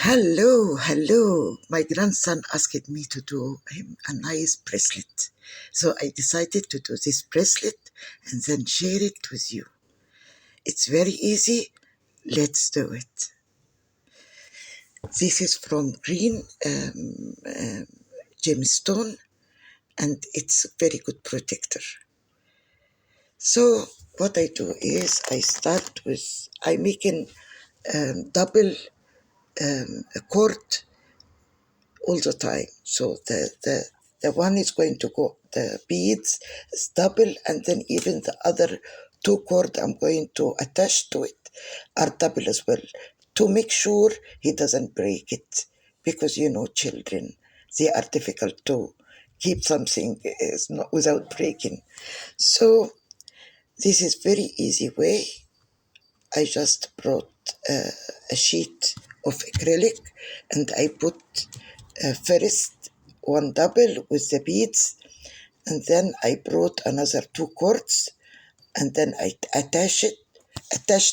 Hello, hello. My grandson asked me to do him a nice bracelet. So I decided to do this bracelet and then share it with you. It's very easy. Let's do it. This is from green gemstone and it's a very good protector. So what I do is I'm making double cord all the time. So the one is going to go, the beads is double, and then even the other two cord I'm going to attach to it are double as well, to make sure he doesn't break it, because children, they are difficult to keep something is not without breaking. So this is very easy way. I just brought a sheet of acrylic and I put first one double with the beads, and then I brought another two cords, and then I attached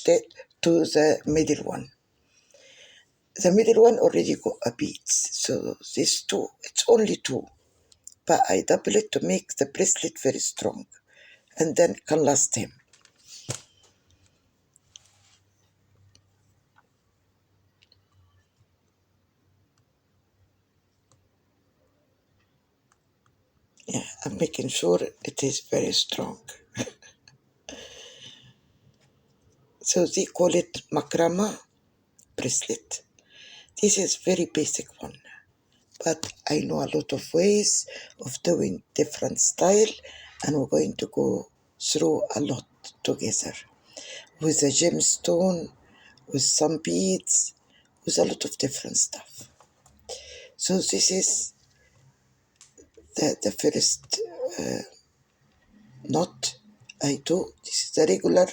it to the middle one. The middle one already got a beads, so these two, it's only two, but I double it to make the bracelet very strong, and then can last him. Yeah, I'm making sure it is very strong. So they call it macrame bracelet. This is very basic one, but I know a lot of ways of doing different style, and we're going to go through a lot together with a gemstone, with some beads, with a lot of different stuff. So this is the first knot I do. This is the regular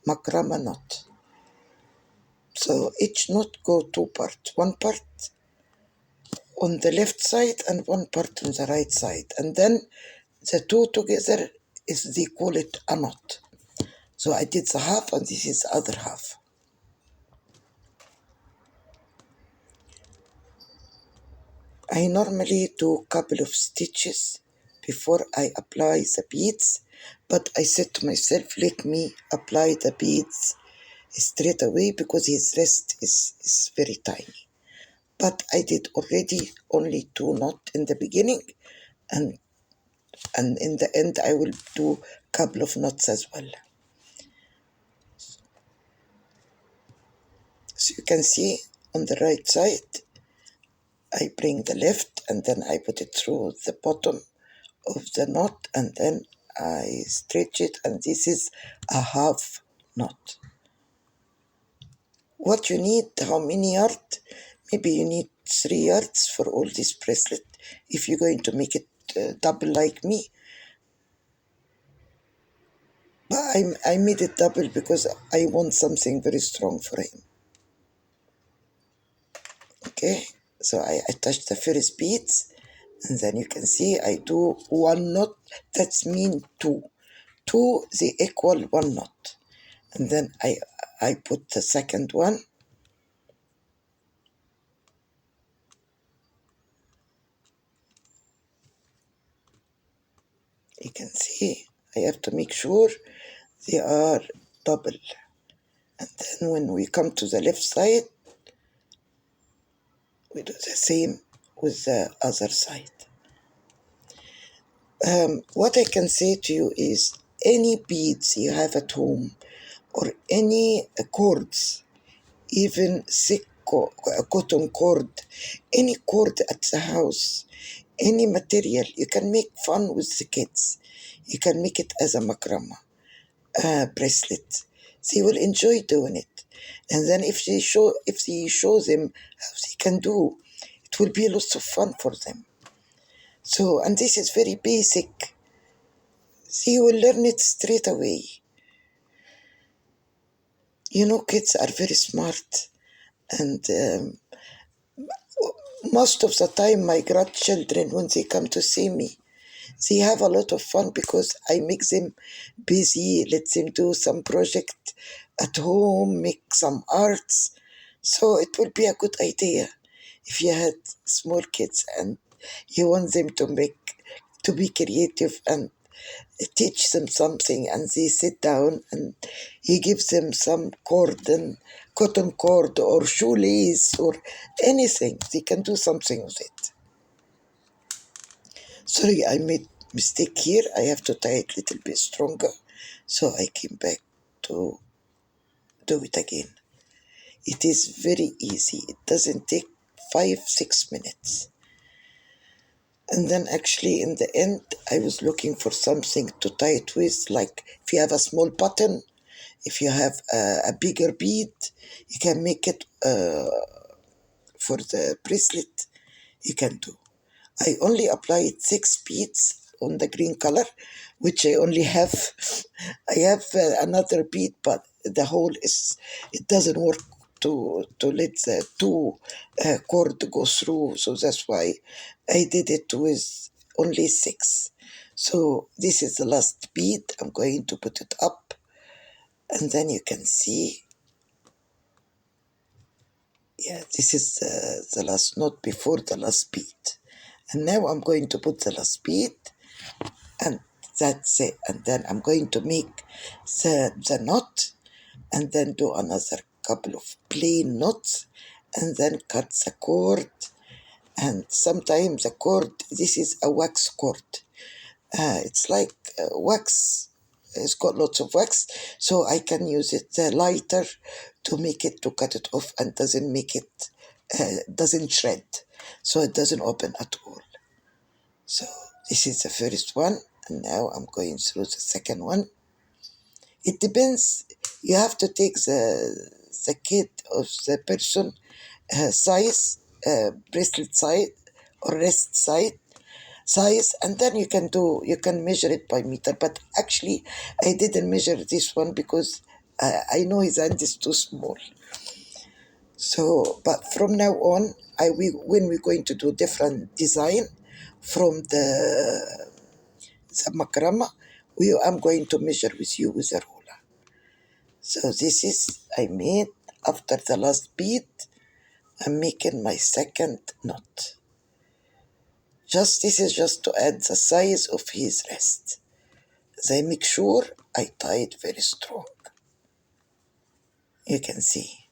macrame knot. So each knot go two parts. One part on the left side and one part on the right side. And then the two together they call it a knot. So I did the half and this is the other half. I normally do a couple of stitches before I apply the beads, but I said to myself, let me apply the beads straight away because his wrist is very tiny. But I did already only two knots in the beginning, and in the end I will do a couple of knots as well. So you can see on the right side, I bring the left and then I put it through the bottom of the knot and then I stretch it, and this is a half knot. What you need, how many yards? Maybe you need 3 yards for all this bracelet if you're going to make it double like me. But I made it double because I want something very strong for him. Okay, so I attach the first beads, and then you can see I do one knot. That's mean two. Two, they equal one knot. And then I put the second one. You can see I have to make sure they are double. And then when we come to the left side, we do the same with the other side. What I can say to you is any beads you have at home or any cords, even thick cotton cord, any cord at the house, any material, you can make fun with the kids. You can make it as a macrame bracelet. They will enjoy doing it. And then if you show them how they can do, it will be lots of fun for them. So, and this is very basic. They will learn it straight away. Kids are very smart, and most of the time my grandchildren, when they come to see me, they have a lot of fun because I make them busy, let them do some project at home, make some arts. So it will be a good idea if you had small kids and you want them to be creative and teach them something, and they sit down and he gives them some cord and cotton cord or shoelace or anything, they can do something with it. Sorry, I made mistake here. I have to tie it a little bit stronger. So I came back to do it again. It is very easy. It doesn't take 5, 6 minutes. And then actually in the end, I was looking for something to tie it with, like if you have a small button, if you have a bigger bead, you can make it for the bracelet, you can do. I only applied 6 beads on the green color, which I only have. I have another bead, but the hole is, it doesn't work to let the two cord go through. So that's why I did it with only 6. So this is the last bead. I'm going to put it up, and then you can see. Yeah, this is the last knot before the last bead. And now I'm going to put the last bead, and that's it. And then I'm going to make the knot, and then do another couple of plain knots, and then cut the cord. And sometimes the cord, this is a wax cord. It's like wax. It's got lots of wax, so I can use it lighter to make it, to cut it off, and doesn't make it doesn't shred, so it doesn't open at all. So this is the first one, and now I'm going through the second one. It depends. You have to take the kid of the person size, bracelet size or wrist size, and then you can measure it by meter. But actually I didn't measure this one because I know his hand is too small. So but from now on, when we're going to do different design from the macrame, I'm going to measure with you with a ruler. So this is, I made, after the last bead, I'm making my second knot. This is just to add the size of his wrist. As I make sure I tie it very strong. You can see.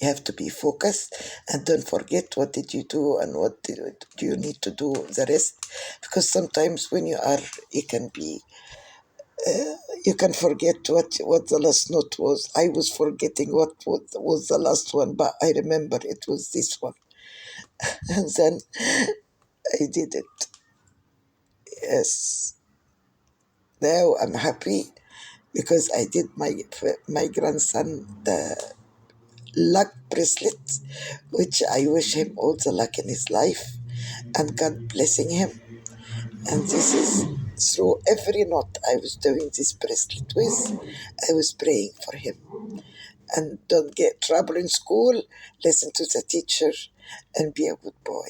You have to be focused and don't forget what did you do and do you need to do the rest. Because sometimes when you can be, you can forget what the last note was. I was forgetting what was the last one, but I remember it was this one. And then I did it. Yes. Now I'm happy because I did my grandson the luck bracelet, which I wish him all the luck in his life and God blessing him. And this is through every knot I was doing this bracelet with, I was praying for him. And don't get trouble in school, listen to the teacher, and be a good boy.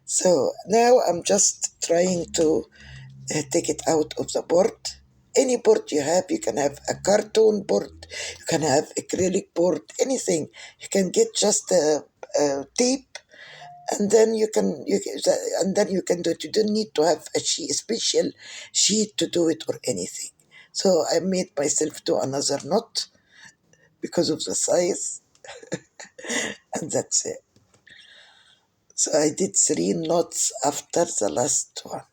So now I'm just trying to take it out of the board. Any board you have, you can have a cartoon board, you can have acrylic board, anything. You can get just a tape, and then and then you can do it. You don't need to have a special sheet to do it or anything. So I made myself do another knot because of the size, and that's it. So I did 3 knots after the last one.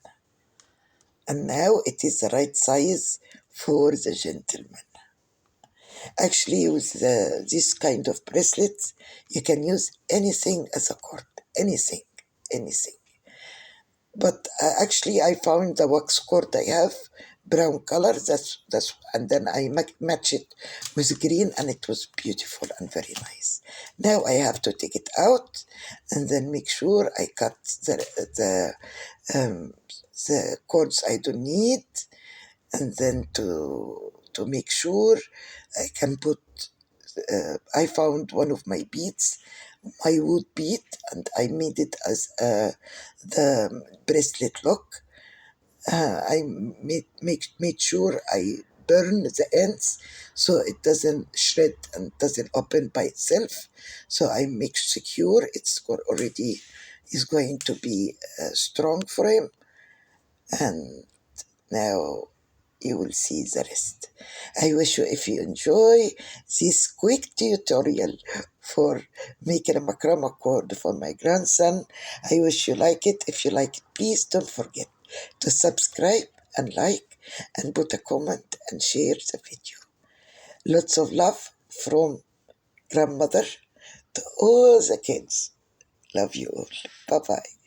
And now it is the right size for the gentleman. Actually, with this kind of bracelets, you can use anything as a cord, anything. But actually, I found the wax cord I have, brown color. That's and then I match it with green, and it was beautiful and very nice. Now I have to take it out, and then make sure I cut um, the cords I don't need, and then to make sure I can put. I found one of my beads, my wood bead, and I made it as the bracelet lock. I made sure I burn the ends so it doesn't shred and doesn't open by itself. So I make secure it's already is going to be a strong frame, and now you will see the rest. I wish you, if you enjoy this quick tutorial for making a macrame cord for my grandson, I wish you like it. If you like it, please don't forget to subscribe and like and put a comment and share the video. Lots of love from grandmother to all the kids. Love you all. Bye bye.